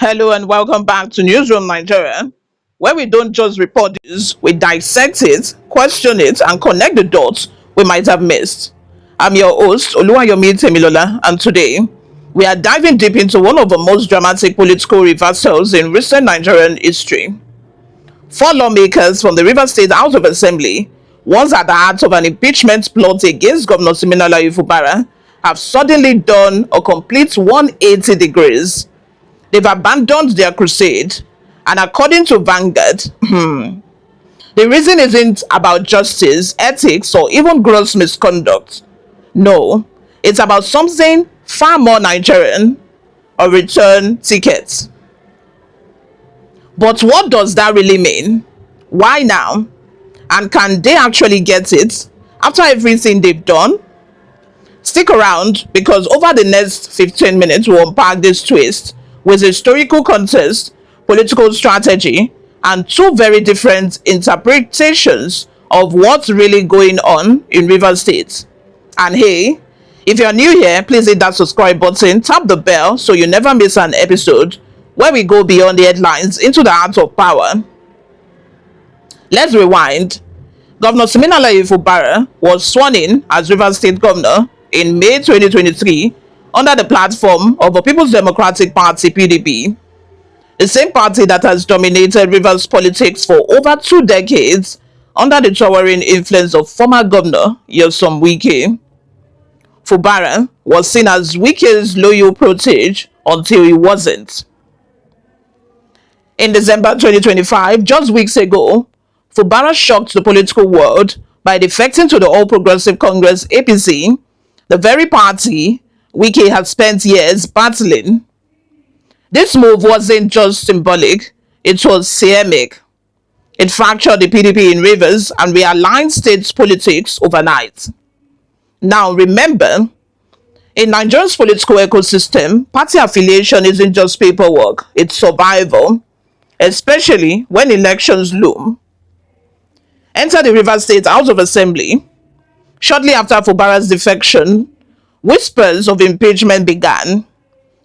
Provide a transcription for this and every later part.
Hello and welcome back to Newsroom Nigeria, where we don't just report news, we dissect it, question it, and connect the dots we might have missed. I'm your host, Oluwayomi Temilola, and today we are diving deep into one of the most dramatic political reversals in recent Nigerian history. Four lawmakers from the Rivers State House of Assembly, once at the heart of an impeachment plot against Governor Siminalayi Fubara, have suddenly done a complete 180 degrees. They've abandoned their crusade, and according to Vanguard, the reason isn't about justice, ethics, or even gross misconduct. No, it's about something far more Nigerian: a return ticket. But what does that really mean? Why now? And can they actually get it after everything they've done? Stick around, because over the next 15 minutes we'll unpack this twist with historical context, political strategy, and two very different interpretations of what's really going on in Rivers State. And hey, if you're new here, please hit that subscribe button, tap the bell so you never miss an episode where we go beyond the headlines into the heart of power. Let's rewind. Governor Siminalayi Fubara was sworn in as Rivers State Governor in May 2023 under the platform of the People's Democratic Party (PDP), the same party that has dominated Rivers politics for over 2 decades under the towering influence of former Governor Nyesom Wike. Fubara was seen as Wike's loyal protege until he wasn't. In December 2025, just weeks ago, Fubara shocked the political world by defecting to the All Progressive Congress (APC), the very party Wike had spent years battling. This move wasn't just symbolic, it was systemic. It fractured the PDP in Rivers and realigned state politics overnight. Now remember, in Nigeria's political ecosystem, party affiliation isn't just paperwork, it's survival, especially when elections loom. Enter the Rivers State House of Assembly. Shortly after Fubara's defection, whispers of impeachment began.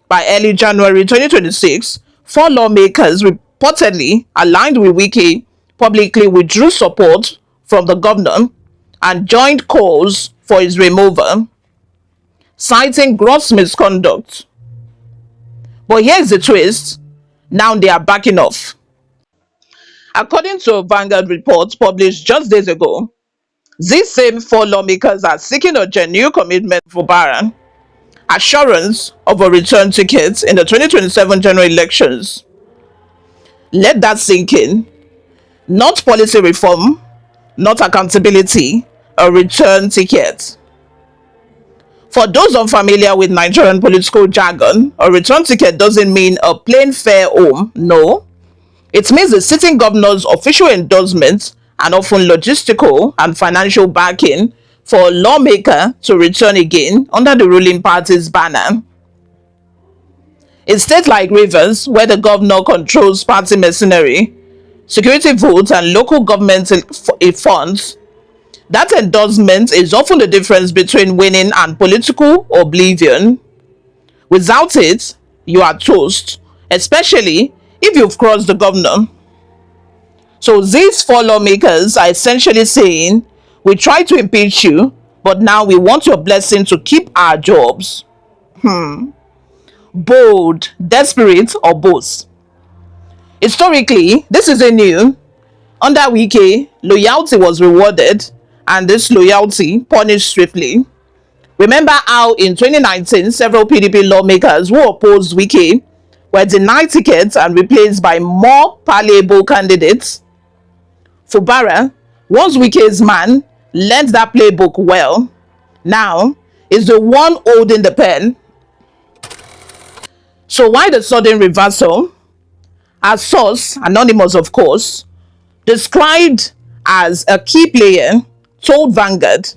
By early January 2026, four lawmakers reportedly aligned with Wike publicly withdrew support from the governor and joined calls for his removal, citing gross misconduct. But here's the twist: now they are backing off. According to a Vanguard report published just days ago, these same four lawmakers are seeking a genuine commitment for Fubara, assurance of a return ticket in the 2027 general elections. Let that sink in. Not policy reform, not accountability, a return ticket. For those unfamiliar with Nigerian political jargon, a return ticket doesn't mean a plain fare home. No, it means the sitting governor's official endorsement and often logistical and financial backing for a lawmaker to return again under the ruling party's banner. In states like Rivers, where the governor controls party mercenary, security votes, and local government funds, that endorsement is often the difference between winning and political oblivion. Without it, you are toast, especially if you've crossed the governor. So these four lawmakers are essentially saying, we tried to impeach you, but now we want your blessing to keep our jobs. Bold, desperate, or both? Historically, this isn't new. Under Wike, loyalty was rewarded, and this loyalty punished swiftly. Remember how in 2019, several PDP lawmakers who opposed Wike were denied tickets and replaced by more palatable candidates? Fubara, once Wike's man, learned that playbook well. Now is the one holding the pen. So why the sudden reversal? Our source, anonymous of course, described as a key player, told Vanguard,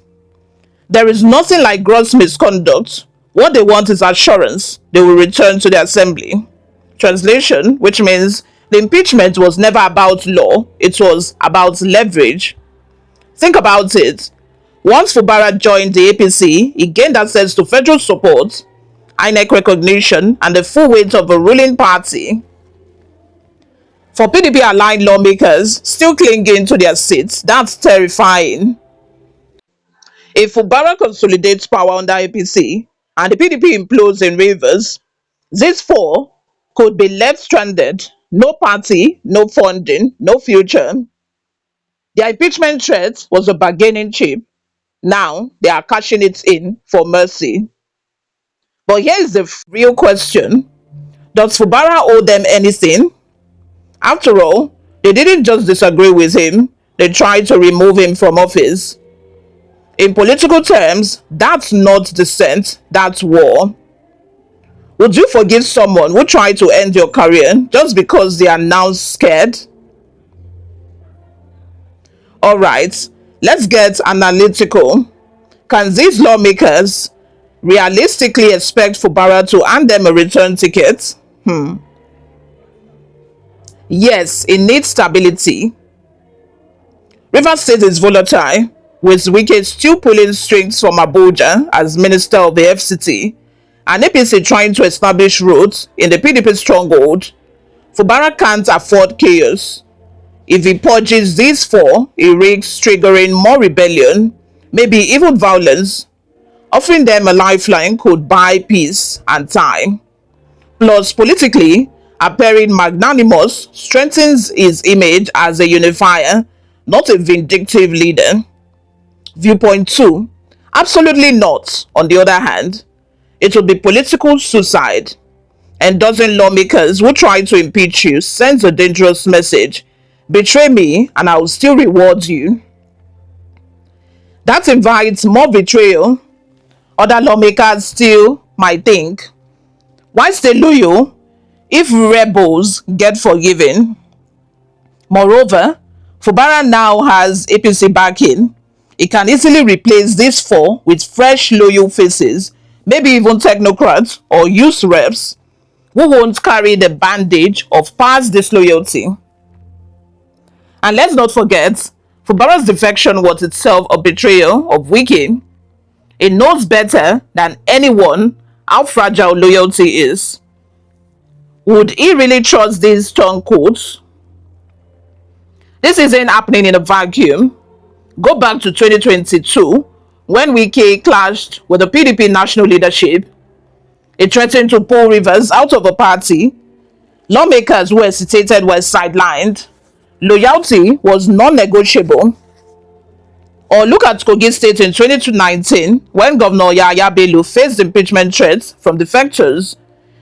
there is nothing like gross misconduct. What they want is assurance they will return to the assembly. Translation, which means the impeachment was never about law, it was about leverage. Think about it. Once Fubara joined the APC, he gained access to federal support, INEC recognition, and the full weight of a ruling party. For PDP-aligned lawmakers still clinging to their seats, that's terrifying. If Fubara consolidates power under APC and the PDP implodes in Rivers, these four could be left stranded. No party, no funding, no future. Their impeachment threat was a bargaining chip. Now they are cashing it in for mercy. But here is the real question. Does Fubara owe them anything? After all, they didn't just disagree with him, they tried to remove him from office. In political terms, that's not dissent, that's war. Would you forgive someone who tried to end your career just because they are now scared? Alright, let's get analytical. Can these lawmakers realistically expect Fubara to hand them a return ticket? Yes, it needs stability. Rivers State is volatile, with Wike still pulling strings from Abuja as Minister of the FCT, and APC trying to establish roots in the PDP stronghold. Fubara can't afford chaos. If he purges these four, he risks triggering more rebellion, maybe even violence. Offering them a lifeline could buy peace and time. Plus, politically, appearing magnanimous strengthens his image as a unifier, not a vindictive leader. Viewpoint 2. Absolutely not. On the other hand, it would be political suicide. Endorsing lawmakers who try to impeach you sends a dangerous message. Betray me and I will still reward you. That invites more betrayal. Other lawmakers still might think, why stay loyal if rebels get forgiven? Moreover, Fubara now has APC backing. He can easily replace these four with fresh loyal faces, maybe even technocrats or youth reps who won't carry the bandage of past disloyalty. And let's not forget, Fubara's defection was itself a betrayal of Wike. He knows better than anyone how fragile loyalty is. Would he really trust these strong quotes? This isn't happening in a vacuum. Go back to 2022 when Wike clashed with the PDP national leadership. He threatened to pull Rivers out of the party. Lawmakers who hesitated were sidelined. Loyalty was non-negotiable. Or look at Kogi State in 2019 when Governor Yahaya Bello faced impeachment threats from defectors.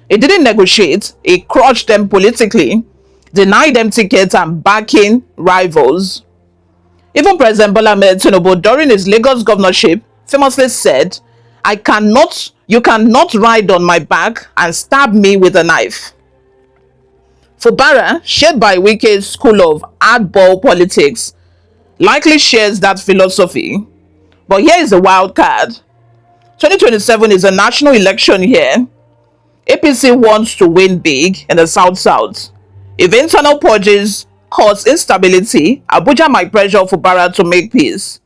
He didn't negotiate, he crushed them politically, denied them tickets and backing rivals. Even President Bola Ahmed Tinubu during his Lagos governorship famously said, you cannot ride on my back and stab me with a knife. Fubara, shaped by Wike's school of hardball politics, likely shares that philosophy. But here is the wild card. 2027 is a national election year. APC wants to win big in the South-South. If internal purges cause instability, Abuja might pressure Fubara to make peace.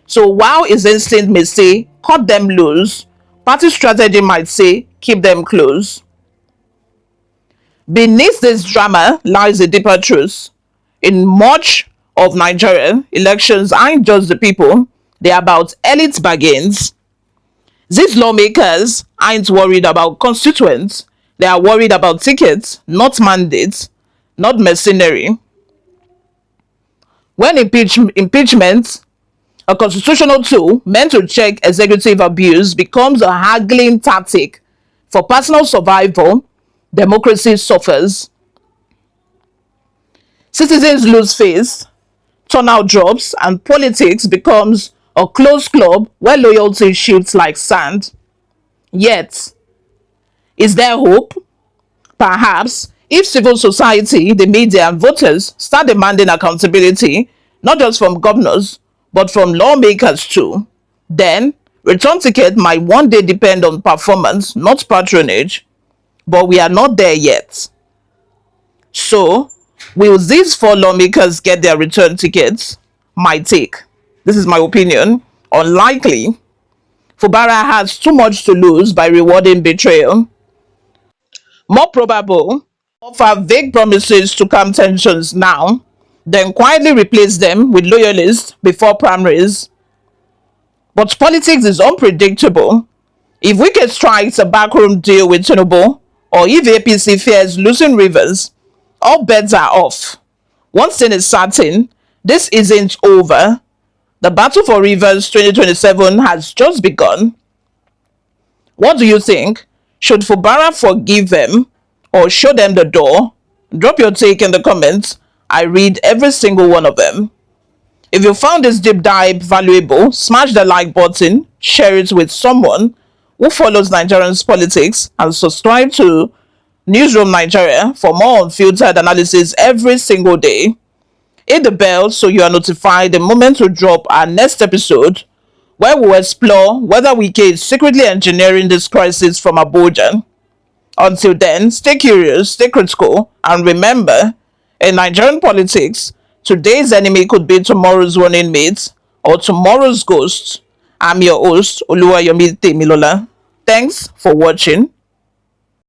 So while his instinct may say, cut them loose, party strategy might say, keep them close. Beneath this drama lies a deeper truth. In much of Nigeria, elections aren't just the people, they're about elite bargains. These lawmakers aren't worried about constituents, they are worried about tickets, not mandates, not mercenary. When impeachment, a constitutional tool meant to check executive abuse, becomes a haggling tactic for personal survival, democracy suffers. Citizens lose faith, turnout drops, and politics becomes a closed club where loyalty shifts like sand. Yet, is there hope? Perhaps, if civil society, the media, and voters start demanding accountability, not just from governors, but from lawmakers too, then return ticket might one day depend on performance, not patronage. But we are not there yet. So, will these four lawmakers get their return tickets? My take. This is my opinion. Unlikely. Fubara has too much to lose by rewarding betrayal. More probable, offer vague promises to calm tensions now, then quietly replace them with loyalists before primaries. But politics is unpredictable. If Wike strikes a backroom deal with Tinubu, or if APC fears losing Rivers, all bets are off. One thing is certain, this isn't over. The battle for Rivers 2027 has just begun. What do you think? Should Fubara forgive them or show them the door? Drop your take in the comments. I read every single one of them. If you found this deep dive valuable, smash the like button, share it with someone who follows Nigerians politics, and subscribe to Newsroom Nigeria for more unfiltered analysis every single day. Hit the bell so you are notified the moment we drop our next episode, where we'll explore whether Wike is secretly engineering this crisis from Abuja. Until then, stay curious, stay critical, and remember, in Nigerian politics, today's enemy could be tomorrow's running mate or tomorrow's ghost. I'm your host, Oluwayomi Temilola. Thanks for watching.